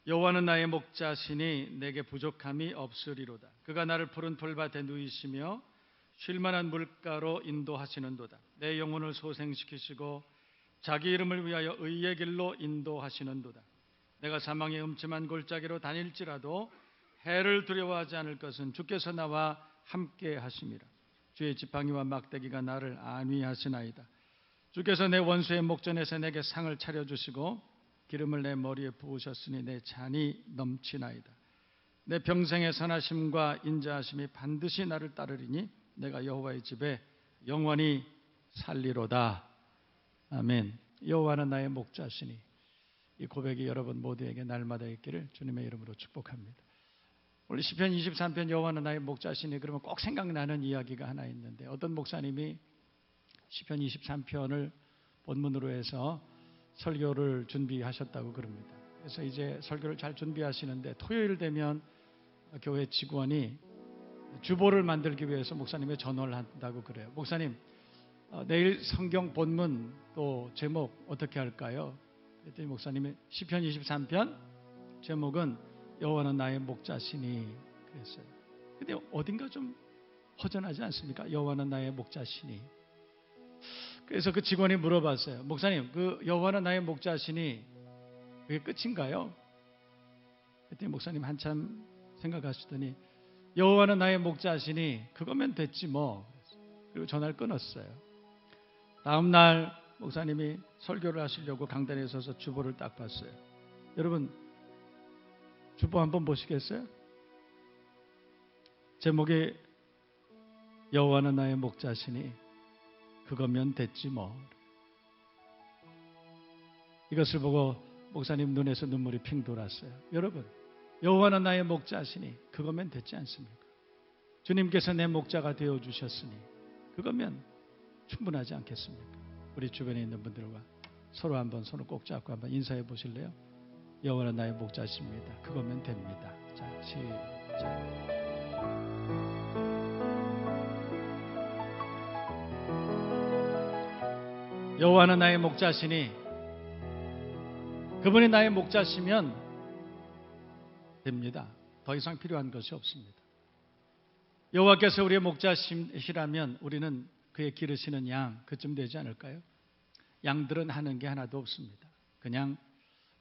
여호와는 나의 목자시니 내게 부족함이 없으리로다. 그가 나를 푸른 풀밭에 누이시며 쉴 만한 물가로 인도하시는도다. 내 영혼을 소생시키시고 자기 이름을 위하여 의의 길로 인도하시는도다. 내가 사망의 음침한 골짜기로 다닐지라도 해를 두려워하지 않을 것은 주께서 나와 함께 하심이라. 주의 지팡이와 막대기가 나를 안위하시나이다. 주께서 내 원수의 목전에서 내게 상을 차려주시고 기름을 내 머리에 부으셨으니 내 잔이 넘치나이다. 내 평생의 선하심과 인자하심이 반드시 나를 따르리니 내가 여호와의 집에 영원히 살리로다. 아멘. 여호와는 나의 목자시니. 이 고백이 여러분 모두에게 날마다 있기를 주님의 이름으로 축복합니다. 오늘 시편 23편 여호와는 나의 목자시니 그러면 꼭 생각나는 이야기가 하나 있는데, 어떤 목사님이 시편 23편을 본문으로 해서 설교를 준비하셨다고 그럽니다. 그래서 이제 설교를 잘 준비하시는데 토요일 되면 교회 직원이 주보를 만들기 위해서 목사님의 전화를 한다고 그래요. 목사님, 내일 성경 본문 또 제목 어떻게 할까요? 그랬더니 목사님이 시편 23편 제목은 여호와는 나의 목자시니 그랬어요. 근데 어딘가 좀 허전하지 않습니까? 여호와는 나의 목자시니. 그래서 그 직원이 물어봤어요. 목사님, 그 여호와는 나의 목자시니 그게 끝인가요? 그랬더니 목사님 한참 생각하시더니 여호와는 나의 목자시니 그거면 됐지 뭐. 그리고 전화를 끊었어요. 다음 날 목사님이 설교를 하시려고 강단에 서서 주보를 딱 봤어요. 여러분, 주보 한번 보시겠어요? 제목이 여호와는 나의 목자시니 그거면 됐지 뭐. 이것을 보고 목사님 눈에서 눈물이 핑 돌았어요. 여러분, 여호와는 나의 목자시니 그거면 됐지 않습니까? 주님께서 내 목자가 되어주셨으니 그거면 충분하지 않겠습니까? 우리 주변에 있는 분들과 서로 한번 손을 꼭 잡고 한번 인사해 보실래요? 여호와는 나의 목자십니다. 그거면 됩니다. 자, 시작. 여호와는 나의 목자시니 그분이 나의 목자시면 됩니다. 더 이상 필요한 것이 없습니다. 여호와께서 우리의 목자시라면 우리는 그의 기르시는 양 그쯤 되지 않을까요? 양들은 하는 게 하나도 없습니다. 그냥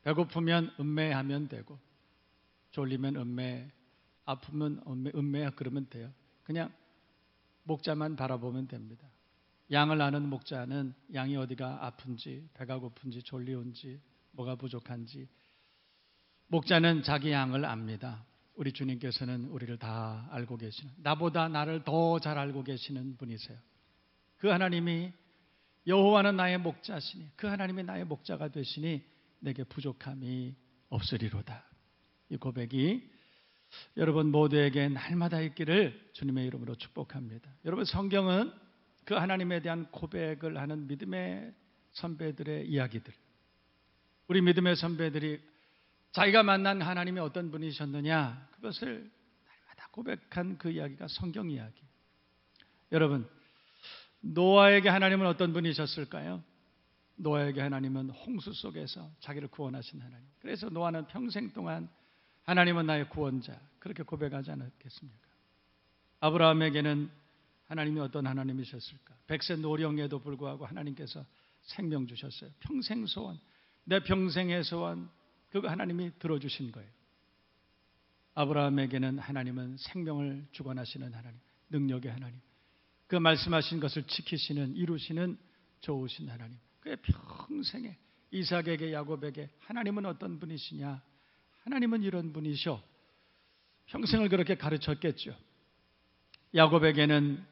배고프면 음매하면 되고, 졸리면 음매, 아프면 음매 그러면 돼요. 그냥 목자만 바라보면 됩니다. 양을 아는 목자는 양이 어디가 아픈지, 배가 고픈지, 졸리운지, 뭐가 부족한지, 목자는 자기 양을 압니다. 우리 주님께서는 우리를 다 알고 계시는, 나보다 나를 더 잘 알고 계시는 분이세요. 그 하나님이 여호와는 나의 목자시니, 그 하나님이 나의 목자가 되시니 내게 부족함이 없으리로다. 이 고백이 여러분 모두에게 날마다 있기를 주님의 이름으로 축복합니다. 여러분, 성경은 그 하나님에 대한 고백을 하는 믿음의 선배들의 이야기들, 우리 믿음의 선배들이 자기가 만난 하나님이 어떤 분이셨느냐, 그것을 날마다 고백한 그 이야기가 성경 이야기. 여러분, 노아에게 하나님은 어떤 분이셨을까요? 노아에게 하나님은 홍수 속에서 자기를 구원하신 하나님. 그래서 노아는 평생 동안 하나님은 나의 구원자, 그렇게 고백하지 않았겠습니까? 아브라함에게는 하나님이 어떤 하나님이셨을까? 100세 노령에도 불구하고 하나님께서 생명 주셨어요. 평생 소원, 내 평생의 소원, 그거 하나님이 들어주신 거예요. 아브라함에게는 하나님은 생명을 주관하시는 하나님, 능력의 하나님, 그 말씀하신 것을 지키시는, 이루시는 좋으신 하나님. 그의 평생에 이삭에게, 야곱에게 하나님은 어떤 분이시냐? 하나님은 이런 분이셔. 평생을 그렇게 가르쳤겠죠. 야곱에게는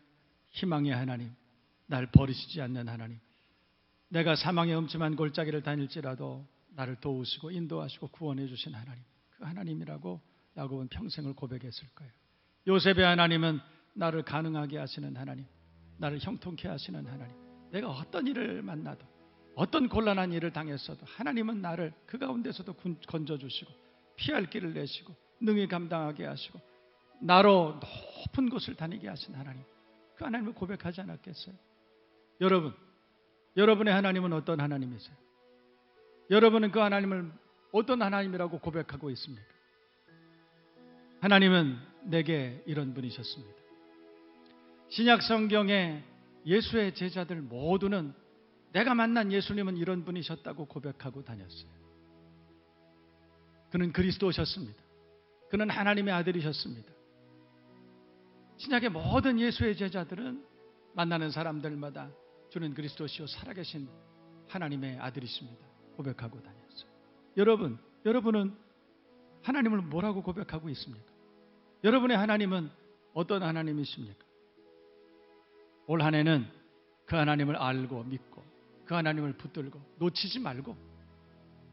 희망의 하나님, 날 버리시지 않는 하나님, 내가 사망의 음침한 골짜기를 다닐지라도 나를 도우시고 인도하시고 구원해 주신 하나님, 그 하나님이라고 야곱은 평생을 고백했을 거예요. 요셉의 하나님은 나를 가능하게 하시는 하나님, 나를 형통케 하시는 하나님, 내가 어떤 일을 만나도, 어떤 곤란한 일을 당했어도 하나님은 나를 그 가운데서도 건져주시고 피할 길을 내시고 능히 감당하게 하시고 나로 높은 곳을 다니게 하신 하나님, 그 하나님을 고백하지 않았겠어요? 여러분, 여러분의 하나님은 어떤 하나님이세요? 여러분은 그 하나님을 어떤 하나님이라고 고백하고 있습니까? 하나님은 내게 이런 분이셨습니다. 신약 성경에 예수의 제자들 모두는 내가 만난 예수님은 이런 분이셨다고 고백하고 다녔어요. 그는 그리스도셨습니다. 그는 하나님의 아들이셨습니다. 신약의 모든 예수의 제자들은 만나는 사람들마다 주는 그리스도시요 살아계신 하나님의 아들이십니다. 고백하고 다녔어요. 여러분은 하나님을 뭐라고 고백하고 있습니까? 여러분의 하나님은 어떤 하나님이십니까? 올 한 해는 그 하나님을 알고 믿고 그 하나님을 붙들고 놓치지 말고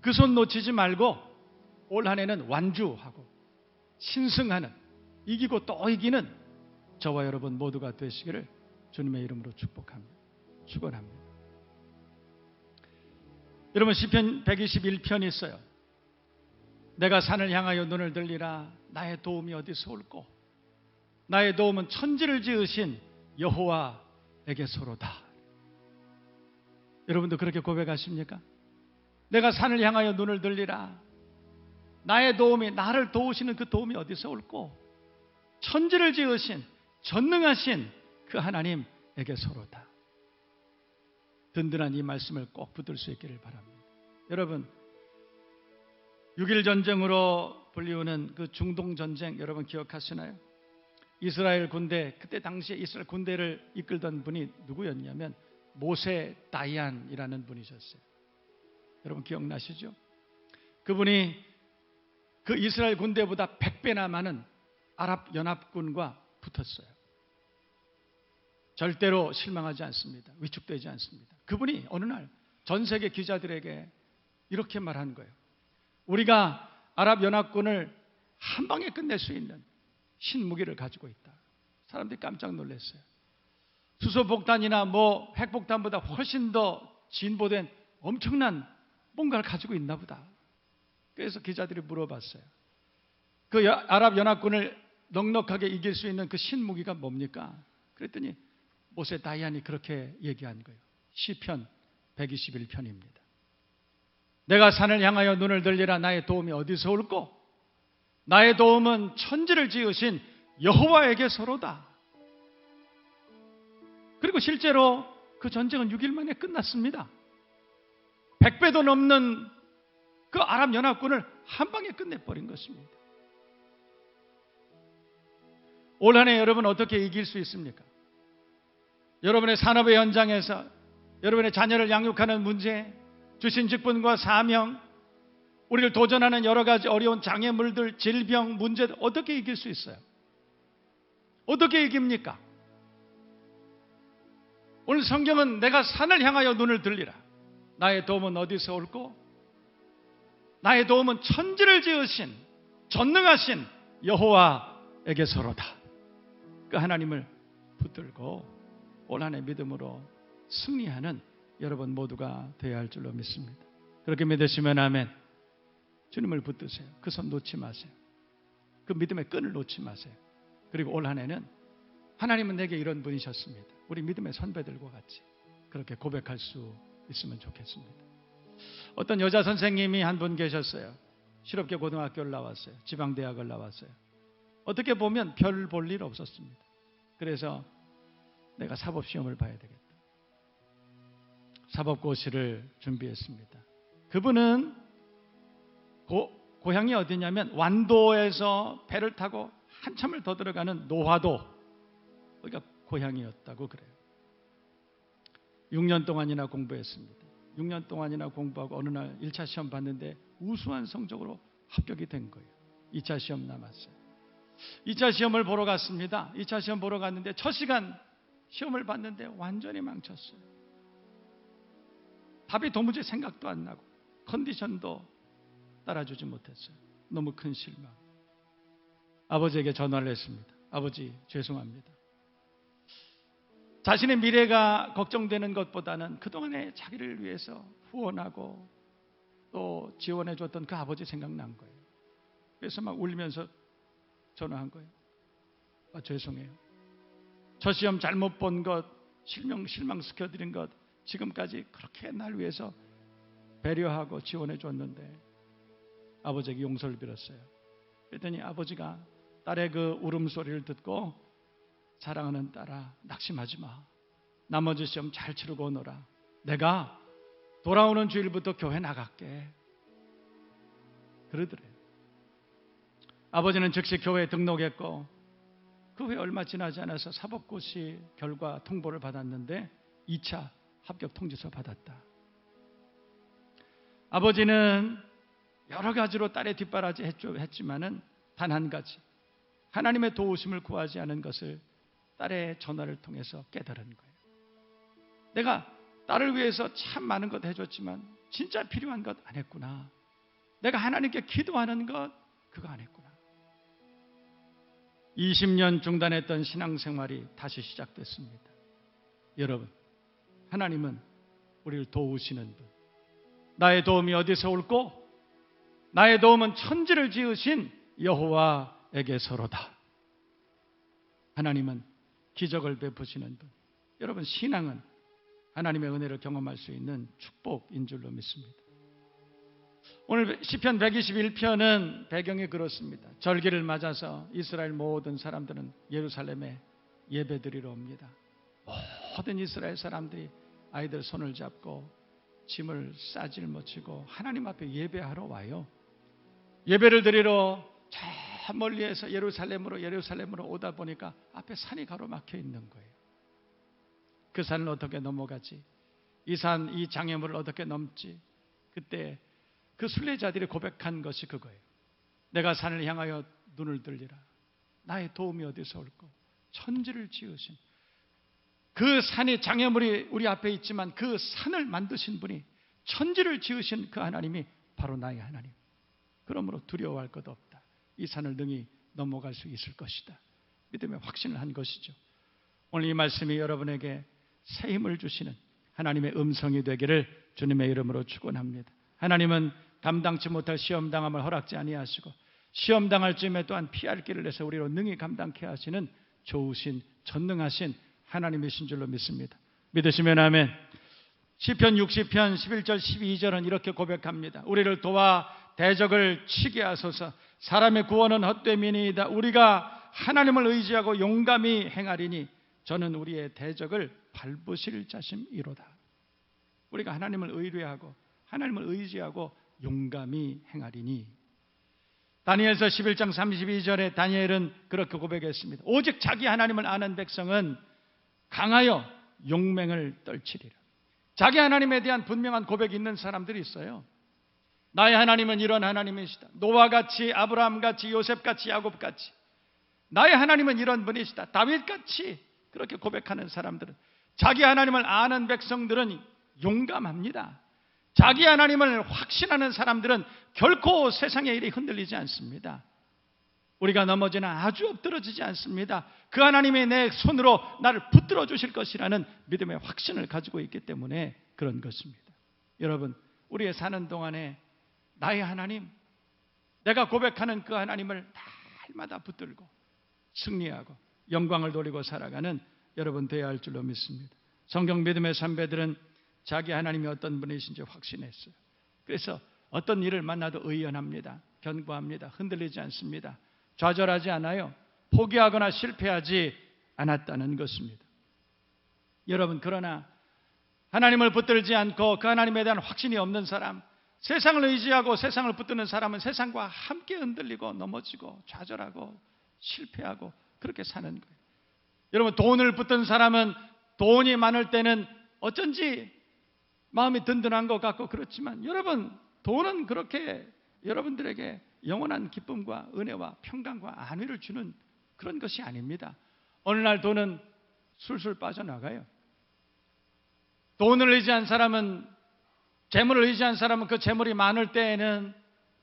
그 손 놓치지 말고 올 한 해는 완주하고 신승하는, 이기고 또 이기는 저와 여러분 모두가 되시기를 주님의 이름으로 축복합니다. 축원합니다. 여러분, 시편 121편이 있어요. 내가 산을 향하여 눈을 들리라. 나의 도움이 어디서 올꼬? 나의 도움은 천지를 지으신 여호와에게서로다. 여러분도 그렇게 고백하십니까? 내가 산을 향하여 눈을 들리라. 나의 도움이, 나를 도우시는 그 도움이 어디서 올꼬? 천지를 지으신 전능하신 그 하나님에게서로다. 든든한 이 말씀을 꼭 붙들 수 있기를 바랍니다. 여러분, 6.1 전쟁으로 불리우는 그 중동 전쟁 여러분 기억하시나요? 이스라엘 군대, 그때 당시에 이스라엘 군대를 이끌던 분이 누구였냐면 모세 다이안이라는 분이셨어요. 여러분 기억나시죠? 그분이 그 이스라엘 군대보다 100배나 많은 아랍 연합군과 붙었어요. 절대로 실망하지 않습니다. 위축되지 않습니다. 그분이 어느 날 전 세계 기자들에게 이렇게 말한 거예요. 우리가 아랍 연합군을 한 방에 끝낼 수 있는 신무기를 가지고 있다. 사람들이 깜짝 놀랐어요. 수소폭탄이나 핵폭탄보다 훨씬 더 진보된 엄청난 뭔가를 가지고 있나 보다. 그래서 기자들이 물어봤어요. 그 아랍 연합군을 넉넉하게 이길 수 있는 그 신무기가 뭡니까? 그랬더니 모세 다이안이 그렇게 얘기한 거예요. 시편 121편입니다. 내가 산을 향하여 눈을 들리라. 나의 도움이 어디서 올꼬? 나의 도움은 천지를 지으신 여호와에게서로다. 그리고 실제로 그 전쟁은 6일 만에 끝났습니다. 100배도 넘는 그 아랍 연합군을 한 방에 끝내버린 것입니다. 올 한 해 여러분 어떻게 이길 수 있습니까? 여러분의 산업의 현장에서 여러분의 자녀를 양육하는 문제, 주신 직분과 사명, 우리를 도전하는 여러 가지 어려운 장애물들, 질병, 문제들 어떻게 이길 수 있어요? 어떻게 이깁니까? 오늘 성경은 내가 산을 향하여 눈을 들리라. 나의 도움은 어디서 올꼬? 나의 도움은 천지를 지으신 전능하신 여호와에게서로다. 그 하나님을 붙들고 올 한 해 믿음으로 승리하는 여러분 모두가 되어야 할 줄로 믿습니다. 그렇게 믿으시면 아멘. 주님을 붙드세요. 그 손 놓지 마세요. 그 믿음의 끈을 놓지 마세요. 그리고 올 한 해는 하나님은 내게 이런 분이셨습니다. 우리 믿음의 선배들과 같이 그렇게 고백할 수 있으면 좋겠습니다. 어떤 여자 선생님이 한 분 계셨어요. 실업계 고등학교를 나왔어요. 지방대학을 나왔어요. 어떻게 보면 별 볼 일 없었습니다. 그래서 내가 사법시험을 봐야 되겠다. 사법고시를 준비했습니다. 그분은 고향이 어디냐면 완도에서 배를 타고 한참을 더 들어가는 노화도, 거기가 고향이었다고 그래요. 6년 동안이나 공부했습니다. 6년 동안이나 공부하고 어느 날 1차 시험 봤는데 우수한 성적으로 합격이 된 거예요. 2차 시험 남았어요. 2차 시험을 보러 갔습니다. 2차 시험 보러 갔는데 첫 시간 시험을 봤는데 완전히 망쳤어요. 답이 도무지 생각도 안 나고 컨디션도 따라주지 못했어요. 너무 큰 실망. 아버지에게 전화를 했습니다. 아버지, 죄송합니다. 자신의 미래가 걱정되는 것보다는 그동안에 자기를 위해서 후원하고 또 지원해 줬던 그 아버지 생각난 거예요. 그래서 막 울면서 전화한 거예요. 죄송해요. 저 시험 잘못 본 것, 실망시켜드린 것, 지금까지 그렇게 날 위해서 배려하고 지원해 줬는데 아버지에게 용서를 빌었어요. 그랬더니 아버지가 딸의 그 울음소리를 듣고 사랑하는 딸아, 낙심하지 마. 나머지 시험 잘 치르고 오너라. 내가 돌아오는 주일부터 교회 나갈게. 그러더래요. 아버지는 즉시 교회에 등록했고 그 후에 얼마 지나지 않아서 사법고시 결과 통보를 받았는데 2차 합격 통지서 받았다. 아버지는 여러 가지로 딸의 뒷바라지 했지만은 단 한 가지, 하나님의 도우심을 구하지 않은 것을 딸의 전화를 통해서 깨달은 거예요. 내가 딸을 위해서 참 많은 것 해줬지만 진짜 필요한 것 안 했구나. 내가 하나님께 기도하는 것 그거 안 했구나. 20년 중단했던 신앙생활이 다시 시작됐습니다. 여러분, 하나님은 우리를 도우시는 분. 나의 도움이 어디서 올꼬? 나의 도움은 천지를 지으신 여호와에게서로다. 하나님은 기적을 베푸시는 분. 여러분, 신앙은 하나님의 은혜를 경험할 수 있는 축복인 줄로 믿습니다. 오늘 시편 121편은 배경이 그렇습니다. 절기를 맞아서 이스라엘 모든 사람들은 예루살렘에 예배드리러 옵니다. 모든 이스라엘 사람들이 아이들 손을 잡고 짐을 싸질머치고 하나님 앞에 예배하러 와요. 예배를 드리러 저 멀리에서 예루살렘으로 오다 보니까 앞에 산이 가로막혀 있는 거예요. 그 산을 어떻게 넘어가지? 이 장애물을 어떻게 넘지? 그때 그 순례자들이 고백한 것이 그거예요. 내가 산을 향하여 눈을 들리라. 나의 도움이 어디서 올꼬? 천지를 지으신 그 산이 장애물이 우리 앞에 있지만 그 산을 만드신 분이 천지를 지으신 그 하나님이 바로 나의 하나님. 그러므로 두려워할 것 없다. 이 산을 능히 넘어갈 수 있을 것이다. 믿음의 확신을 한 것이죠. 오늘 이 말씀이 여러분에게 새 힘을 주시는 하나님의 음성이 되기를 주님의 이름으로 축원합니다. 하나님은 감당치 못할 시험당함을 허락지 아니하시고 시험당할 즈음에 또한 피할 길을 내서 우리로 능히 감당케 하시는 좋으신 전능하신 하나님이신 줄로 믿습니다. 믿으시면 아멘. 시편 60편 11절 12절은 이렇게 고백합니다. 우리를 도와 대적을 치게 하소서. 사람의 구원은 헛됨이니이다. 우리가 하나님을 의지하고 용감히 행하리니 저는 우리의 대적을 밟으실 자심이로다. 우리가 하나님을 의뢰하고 하나님을 의지하고 용감히 행하리니. 다니엘서 11장 32절에 다니엘은 그렇게 고백했습니다. 오직 자기 하나님을 아는 백성은 강하여 용맹을 떨치리라. 자기 하나님에 대한 분명한 고백이 있는 사람들이 있어요. 나의 하나님은 이런 하나님이시다. 노아같이, 아브라함같이, 요셉같이, 야곱같이 나의 하나님은 이런 분이시다. 다윗같이 그렇게 고백하는 사람들은, 자기 하나님을 아는 백성들은 용감합니다. 자기 하나님을 확신하는 사람들은 결코 세상의 일이 흔들리지 않습니다. 우리가 넘어지나 아주 엎드러지지 않습니다. 그 하나님이 내 손으로 나를 붙들어 주실 것이라는 믿음의 확신을 가지고 있기 때문에 그런 것입니다. 여러분, 우리의 사는 동안에 나의 하나님, 내가 고백하는 그 하나님을 날마다 붙들고 승리하고 영광을 돌리고 살아가는 여러분 되어야 할 줄로 믿습니다. 성경 믿음의 선배들은 자기 하나님이 어떤 분이신지 확신했어요. 그래서 어떤 일을 만나도 의연합니다. 견고합니다. 흔들리지 않습니다. 좌절하지 않아요. 포기하거나 실패하지 않았다는 것입니다. 여러분, 그러나 하나님을 붙들지 않고 그 하나님에 대한 확신이 없는 사람, 세상을 의지하고 세상을 붙드는 사람은 세상과 함께 흔들리고 넘어지고 좌절하고 실패하고 그렇게 사는 거예요. 여러분, 돈을 붙든 사람은 돈이 많을 때는 어쩐지 마음이 든든한 것 같고 그렇지만, 여러분, 돈은 그렇게 여러분들에게 영원한 기쁨과 은혜와 평강과 안위를 주는 그런 것이 아닙니다. 어느 날 돈은 술술 빠져나가요. 돈을 의지한 사람은, 재물을 의지한 사람은 그 재물이 많을 때에는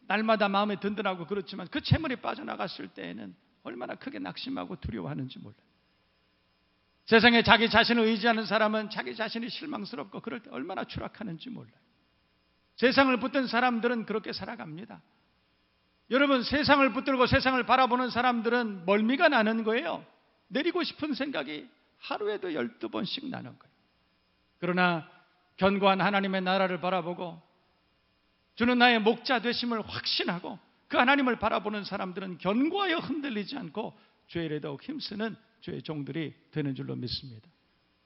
날마다 마음이 든든하고 그렇지만 그 재물이 빠져나갔을 때에는 얼마나 크게 낙심하고 두려워하는지 몰라요. 세상에 자기 자신을 의지하는 사람은 자기 자신이 실망스럽고 그럴 때 얼마나 추락하는지 몰라요. 세상을 붙든 사람들은 그렇게 살아갑니다. 여러분, 세상을 붙들고 세상을 바라보는 사람들은 멀미가 나는 거예요. 내리고 싶은 생각이 하루에도 12번씩 나는 거예요. 그러나 견고한 하나님의 나라를 바라보고 주는 나의 목자 되심을 확신하고 그 하나님을 바라보는 사람들은 견고하여 흔들리지 않고 주의 일에 더욱 힘쓰는 주의 종들이 되는 줄로 믿습니다.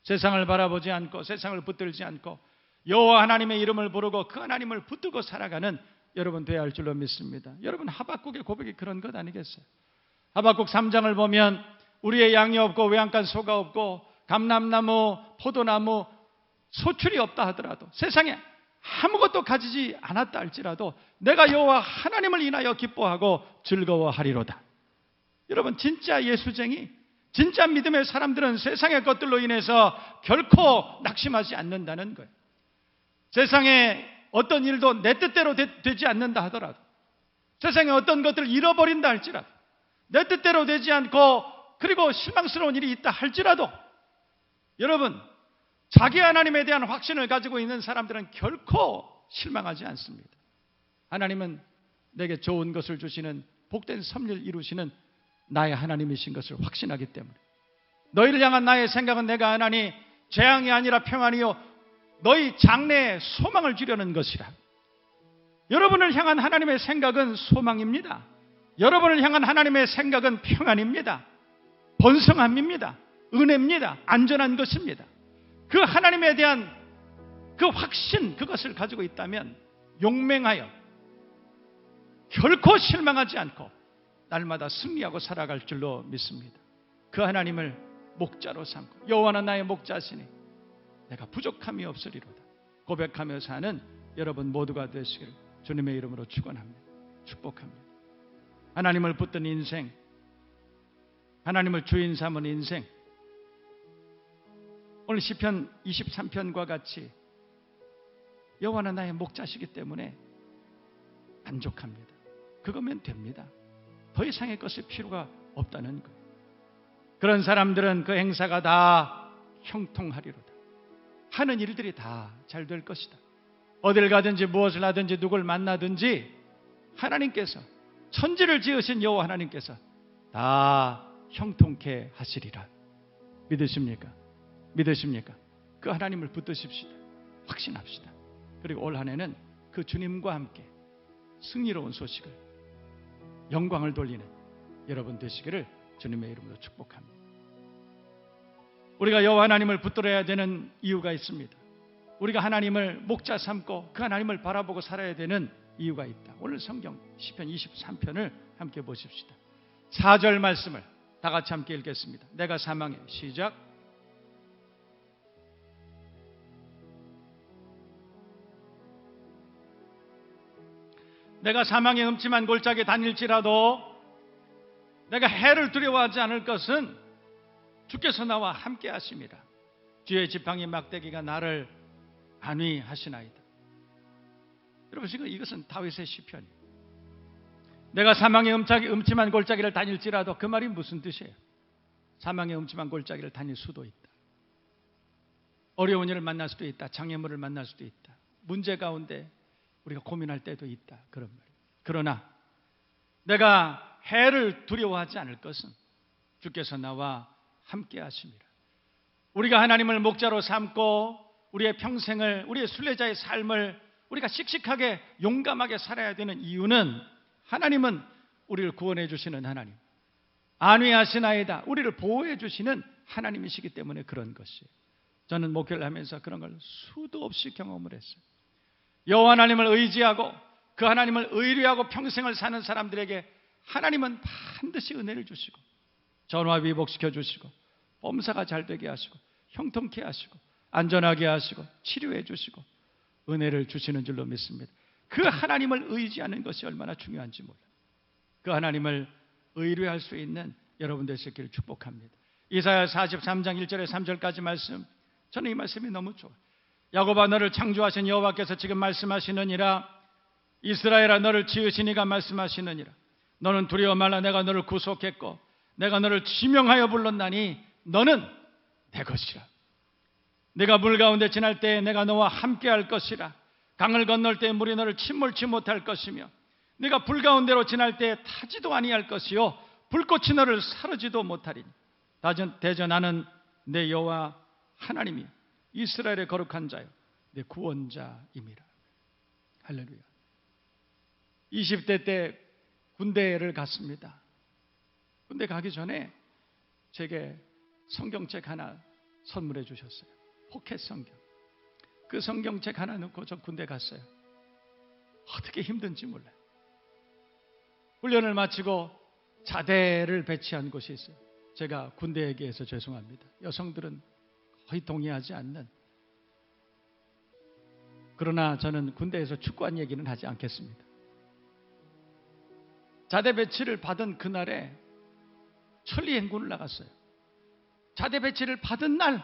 세상을 바라보지 않고 세상을 붙들지 않고 여호와 하나님의 이름을 부르고 그 하나님을 붙들고 살아가는 여러분 되어야 할 줄로 믿습니다. 여러분, 하박국의 고백이 그런 것 아니겠어요? 하박국 3장을 보면 우리의 양이 없고 외양간 소가 없고 감람나무, 포도나무, 소출이 없다 하더라도, 세상에 아무것도 가지지 않았다 할지라도 내가 여호와 하나님을 인하여 기뻐하고 즐거워하리로다. 여러분, 진짜 예수쟁이, 진짜 믿음의 사람들은 세상의 것들로 인해서 결코 낙심하지 않는다는 거예요. 세상에 어떤 일도 내 뜻대로 되지 않는다 하더라도, 세상에 어떤 것들을 잃어버린다 할지라도, 내 뜻대로 되지 않고 그리고 실망스러운 일이 있다 할지라도, 여러분, 자기 하나님에 대한 확신을 가지고 있는 사람들은 결코 실망하지 않습니다. 하나님은 내게 좋은 것을 주시는 복된 섭리를 이루시는 나의 하나님이신 것을 확신하기 때문에, 너희를 향한 나의 생각은 내가 하나니 재앙이 아니라 평안이요 너희 장래에 소망을 주려는 것이라. 여러분을 향한 하나님의 생각은 소망입니다. 여러분을 향한 하나님의 생각은 평안입니다. 번성함입니다. 은혜입니다. 안전한 것입니다. 그 하나님에 대한 그 확신, 그것을 가지고 있다면 용맹하여 결코 실망하지 않고 날마다 승리하고 살아갈 줄로 믿습니다. 그 하나님을 목자로 삼고 여호와는 나의 목자시니 내가 부족함이 없으리로다 고백하며 사는 여러분 모두가 되시길 주님의 이름으로 축원합니다. 축복합니다. 하나님을 붙든 인생, 하나님을 주인 삼은 인생, 오늘 시편 23편과 같이 여호와는 나의 목자시기 때문에 만족합니다. 그거면 됩니다. 더 이상의 것이 필요가 없다는 거예요. 그런 사람들은 그 행사가 다 형통하리로다. 하는 일들이 다 잘 될 것이다. 어딜 가든지 무엇을 하든지 누굴 만나든지 하나님께서, 천지를 지으신 여호와 하나님께서 다 형통케 하시리라. 믿으십니까? 믿으십니까? 그 하나님을 붙드십시다. 확신합시다. 그리고 올 한 해는 그 주님과 함께 승리로운 소식을, 영광을 돌리는 여러분 되시기를 주님의 이름으로 축복합니다. 우리가 여호와 하나님을 붙들어야 되는 이유가 있습니다. 우리가 하나님을 목자 삼고 그 하나님을 바라보고 살아야 되는 이유가 있다. 오늘 성경 시편 23편을 함께 보십시다. 4절 말씀을 다 같이 함께 읽겠습니다. 내가 사망해, 시작. 내가 사망의 음침한 골짜기에 다닐지라도 내가 해를 두려워하지 않을 것은 주께서 나와 함께 하심이라. 주의 지팡이 막대기가 나를 안위하시나이다. 여러분, 지금 이것은 다윗의 시편이에요. 내가 사망의 음침한 골짜기를 다닐지라도, 그 말이 무슨 뜻이에요? 사망의 음침한 골짜기를 다닐 수도 있다. 어려운 일을 만날 수도 있다. 장애물을 만날 수도 있다. 문제 가운데 우리가 고민할 때도 있다. 그런 말이에요. 그러나 내가 해를 두려워하지 않을 것은 주께서 나와 함께 하심이라. 우리가 하나님을 목자로 삼고 우리의 평생을, 우리의 순례자의 삶을 우리가 씩씩하게 용감하게 살아야 되는 이유는, 하나님은 우리를 구원해 주시는 하나님, 안위하시나이다, 우리를 보호해 주시는 하나님이시기 때문에 그런 것이에요. 저는 목회를 하면서 그런 걸 수도 없이 경험을 했어요. 여호와 하나님을 의지하고 그 하나님을 의뢰하고 평생을 사는 사람들에게 하나님은 반드시 은혜를 주시고 전화위복시켜 주시고 범사가 잘 되게 하시고 형통케 하시고 안전하게 하시고 치료해 주시고 은혜를 주시는 줄로 믿습니다. 그 하나님을 의지하는 것이 얼마나 중요한지 몰라요. 그 하나님을 의뢰할 수 있는 여러분 되시기를 축복합니다. 이사야 43장 1절에 3절까지 말씀, 저는 이 말씀이 너무 좋아요. 야곱아, 너를 창조하신 여호와께서 지금 말씀하시느니라. 이스라엘아, 너를 지으신 이가 말씀하시느니라. 너는 두려워 말라. 내가 너를 구속했고 내가 너를 지명하여 불렀나니 너는 내 것이라. 네가 물 가운데 지날 때에 내가 너와 함께 할 것이라. 강을 건널 때에 물이 너를 침몰치 못할 것이며 네가 불 가운데로 지날 때에 타지도 아니할 것이요 불꽃이 너를 사르지도 못하리니 대저 나는 내 여호와 하나님이 이스라엘의 거룩한 자요 내 구원자임이라. 할렐루야. 20대 때 군대를 갔습니다. 군대 가기 전에 제게 성경책 하나 선물해 주셨어요. 포켓 성경. 그 성경책 하나 넣고 저 군대 갔어요. 어떻게 힘든지 몰라요. 훈련을 마치고 자대를 배치한 곳이 있어요. 제가 군대 얘기해서 죄송합니다. 여성들은 거의 동의하지 않는. 그러나 저는 군대에서 축구한 얘기는 하지 않겠습니다. 자대 배치를 받은 그날에 천리행군을 나갔어요. 자대 배치를 받은 날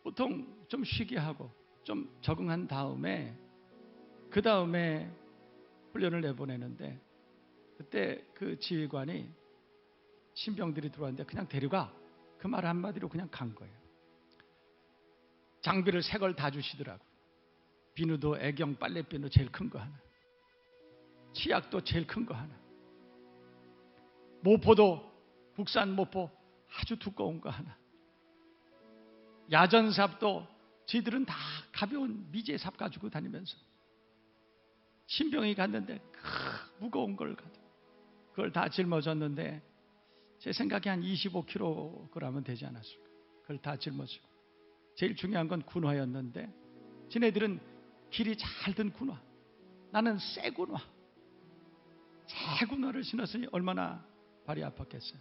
보통 좀 쉬게 하고 좀 적응한 다음에 그 다음에 훈련을 내보내는데 그때 그 지휘관이 신병들이 들어왔는데 그냥 데려가, 그 말 한마디로 그냥 간 거예요. 장비를 새 걸 다 주시더라고요. 비누도 애경 빨래비누 제일 큰 거 하나, 치약도 제일 큰 거 하나, 모포도 국산 모포 아주 두꺼운 거 하나, 야전삽도 지들은 다 가벼운 미제삽 가지고 다니면서 신병이 갔는데 무거운 걸 가지고 그걸 다 짊어졌는데 제 생각에 한 25kg은 되지 않았을까. 그걸 다 짊어지고 제일 중요한 건 군화였는데 지네들은 길이 잘 든 군화, 나는 새 군화, 새 군화를 신었으니 얼마나 발이 아팠겠어요.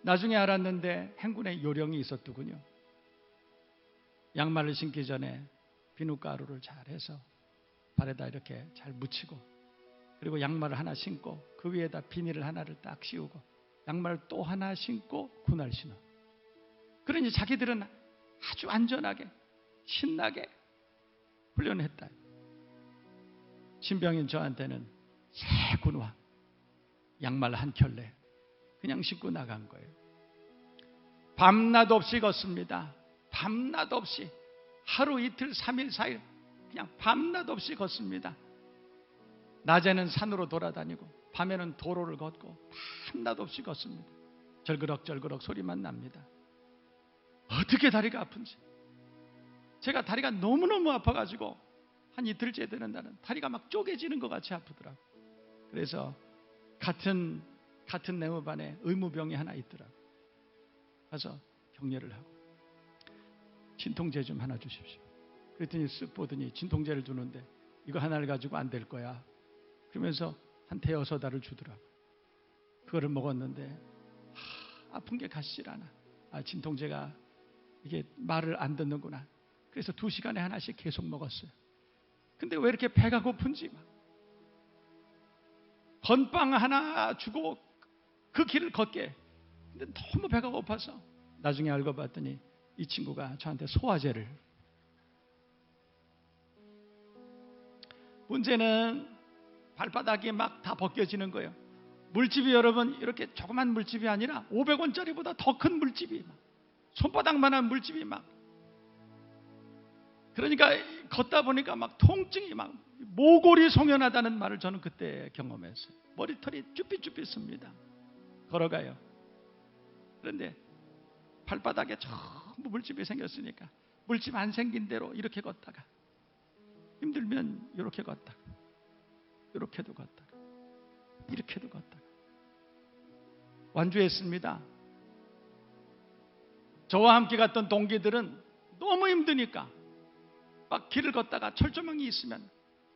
나중에 알았는데 행군에 요령이 있었더군요. 양말을 신기 전에 비누가루를 잘 해서 발에다 이렇게 잘 묻히고, 그리고 양말을 하나 신고 그 위에다 비닐을 하나를 딱 씌우고 양말 또 하나 신고 군화를 신어. 그러니 자기들은 아주 안전하게 신나게 훈련했다. 신병인 저한테는 새 군화, 양말 한 켤레 그냥 신고 나간 거예요. 밤낮 없이 걷습니다. 밤낮 없이 하루 이틀 3일 4일 그냥 밤낮 없이 걷습니다. 낮에는 산으로 돌아다니고 밤에는 도로를 걷고 밤낮 없이 걷습니다. 절그럭절그럭 소리만 납니다. 어떻게 다리가 아픈지. 제가 다리가 너무너무 아파가지고 한 이틀째 되는 날은 다리가 막 쪼개지는 것 같이 아프더라고요. 그래서 같은 내무반에 의무병이 하나 있더라고요. 가서 격려를 하고 진통제 좀 하나 주십시오. 그랬더니 쓱 보더니 진통제를 주는데 이거 하나를 가지고 안 될 거야. 그러면서 한 대여섯 알을 주더라고요. 그거를 먹었는데 아픈 게 가시질 않아. 진통제가 이게 말을 안 듣는구나. 그래서 2시간에 하나씩 계속 먹었어요. 근데 왜 이렇게 배가 고픈지 막 건빵 하나 주고 그 길을 걷게. 근데 너무 배가 고파서 나중에 알고 봤더니 이 친구가 저한테 소화제를. 문제는 발바닥이 막 다 벗겨지는 거예요. 물집이 여러분 이렇게 조그만 물집이 아니라 500원짜리보다 더 큰 물집이 막 손바닥만한 물집이 막. 그러니까 걷다 보니까 막 통증이 막 모골이 송연하다는 말을 저는 그때 경험했어요. 머리털이 쭈삣쭈삣습니다. 걸어가요. 그런데 발바닥에 전부 물집이 생겼으니까 물집 안 생긴 대로 이렇게 걷다가 힘들면 이렇게 걷다가 이렇게도 걷다가 이렇게도 걷다가 완주했습니다. 저와 함께 갔던 동기들은 너무 힘드니까 막 길을 걷다가 철조망이 있으면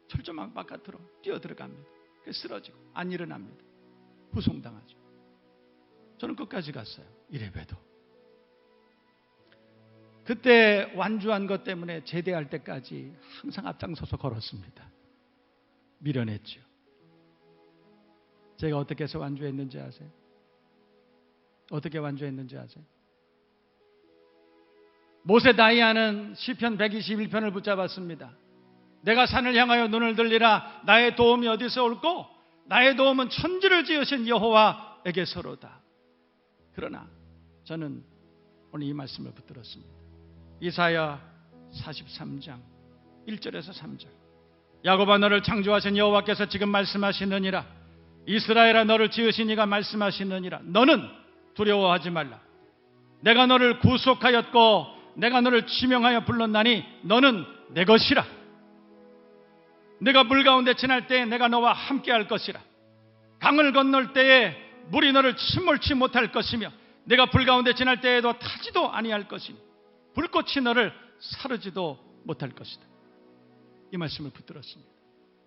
철조망 바깥으로 뛰어들어갑니다. 그래서 쓰러지고 안 일어납니다. 후송당하죠. 저는 끝까지 갔어요. 이래봬도. 그때 완주한 것 때문에 제대할 때까지 항상 앞장서서 걸었습니다. 밀어냈죠. 제가 어떻게 해서 완주했는지 아세요? 어떻게 완주했는지 아세요? 모세 다이아는 시편 121편을 붙잡았습니다. 내가 산을 향하여 눈을 들리라. 나의 도움이 어디서 올꼬? 나의 도움은 천지를 지으신 여호와에게서로다. 그러나 저는 오늘 이 말씀을 붙들었습니다. 이사야 43장 1절에서 3절. 야곱아 너를 창조하신 여호와께서 지금 말씀하시느니라. 이스라엘아 너를 지으신 이가 말씀하시느니라. 너는 두려워하지 말라. 내가 너를 구속하였고 내가 너를 지명하여 불렀나니 너는 내 것이라. 네가 물 가운데 지날 때에 내가 너와 함께할 것이라. 강을 건널 때에 물이 너를 침몰치 못할 것이며 네가 불 가운데 지날 때에도 타지도 아니할 것이니 불꽃이 너를 사르지도 못할 것이다. 이 말씀을 붙들었습니다.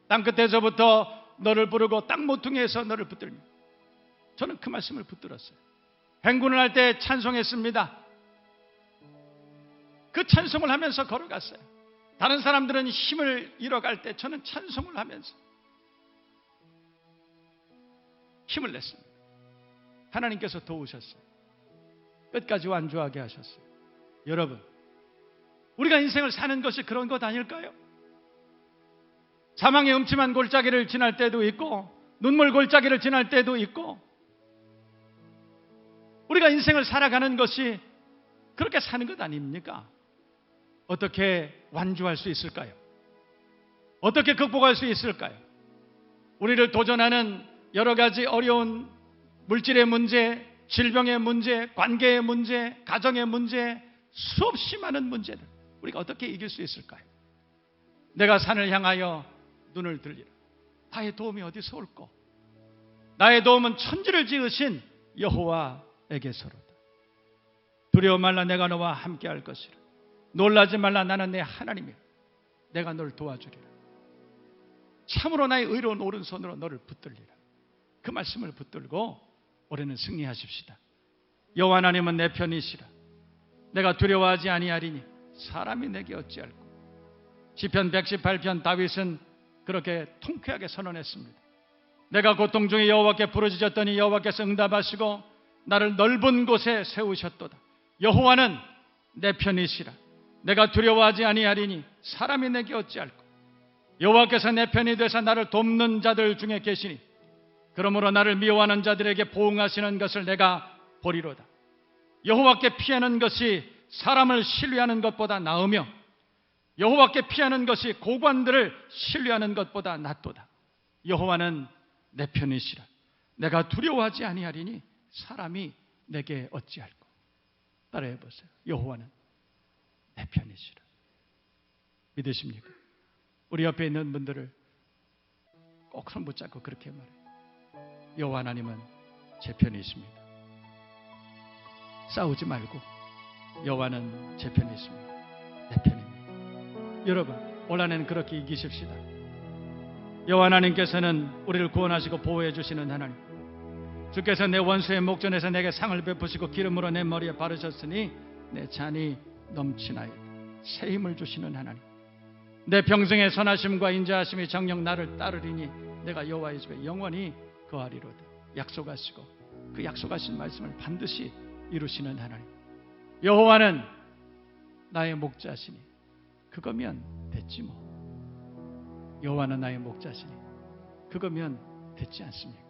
땅끝에서부터 너를 부르고 땅 모퉁이에서 너를 붙들며, 저는 그 말씀을 붙들었어요. 행군을 할 때 찬송했습니다. 그 찬송을 하면서 걸어갔어요. 다른 사람들은 힘을 잃어갈 때 저는 찬송을 하면서 힘을 냈습니다. 하나님께서 도우셨어요. 끝까지 완주하게 하셨어요. 여러분, 우리가 인생을 사는 것이 그런 것 아닐까요? 사망의 음침한 골짜기를 지날 때도 있고 눈물 골짜기를 지날 때도 있고, 우리가 인생을 살아가는 것이 그렇게 사는 것 아닙니까? 어떻게 완주할 수 있을까요? 어떻게 극복할 수 있을까요? 우리를 도전하는 여러 가지 어려운 물질의 문제, 질병의 문제, 관계의 문제, 가정의 문제, 수없이 많은 문제들, 우리가 어떻게 이길 수 있을까요? 내가 산을 향하여 눈을 들리라. 나의 도움이 어디서 올꼬? 나의 도움은 천지를 지으신 여호와에게서로다. 두려워 말라, 내가 너와 함께할 것이라. 놀라지 말라, 나는 내 하나님이라. 내가 널 도와주리라. 참으로 나의 의로운 오른손으로 너를 붙들리라. 그 말씀을 붙들고 올해는 승리하십시다. 여호와 하나님은 내 편이시라. 내가 두려워하지 아니하리니 사람이 내게 어찌할꼬. 시편 118편 다윗은 그렇게 통쾌하게 선언했습니다. 내가 고통 중에 여호와께 부르짖었더니 여호와께서 응답하시고 나를 넓은 곳에 세우셨도다. 여호와는 내 편이시라. 내가 두려워하지 아니하리니 사람이 내게 어찌할꼬. 여호와께서 내 편이 되사 나를 돕는 자들 중에 계시니 그러므로 나를 미워하는 자들에게 보응하시는 것을 내가 보리로다. 여호와께 피하는 것이 사람을 신뢰하는 것보다 나으며 여호와께 피하는 것이 고관들을 신뢰하는 것보다 낫도다. 여호와는 내 편이시라. 내가 두려워하지 아니하리니 사람이 내게 어찌할꼬. 따라해 보세요. 여호와는 내 편이시라. 믿으십니까? 우리 옆에 있는 분들을 꼭 손 붙잡고 그렇게 말해요. 여호와 하나님은 제 편이십니다. 싸우지 말고 여호와는 제 편이십니다. 내 편입니다. 여러분, 올 한해는 그렇게 이기십시다. 여호와 하나님께서는 우리를 구원하시고 보호해 주시는 하나님, 주께서 내 원수의 목전에서 내게 상을 베푸시고 기름으로 내 머리에 바르셨으니 내 잔이 넘치나이다. 새 힘을 주시는 하나님, 내 평생의 선하심과 인자하심이 정녕 나를 따르리니 내가 여호와의 집에 영원히 거하리로다. 약속하시고 그 약속하신 말씀을 반드시 이루시는 하나님, 여호와는 나의 목자시니 그거면 됐지 뭐. 여호와는 나의 목자시니 그거면 됐지 않습니까?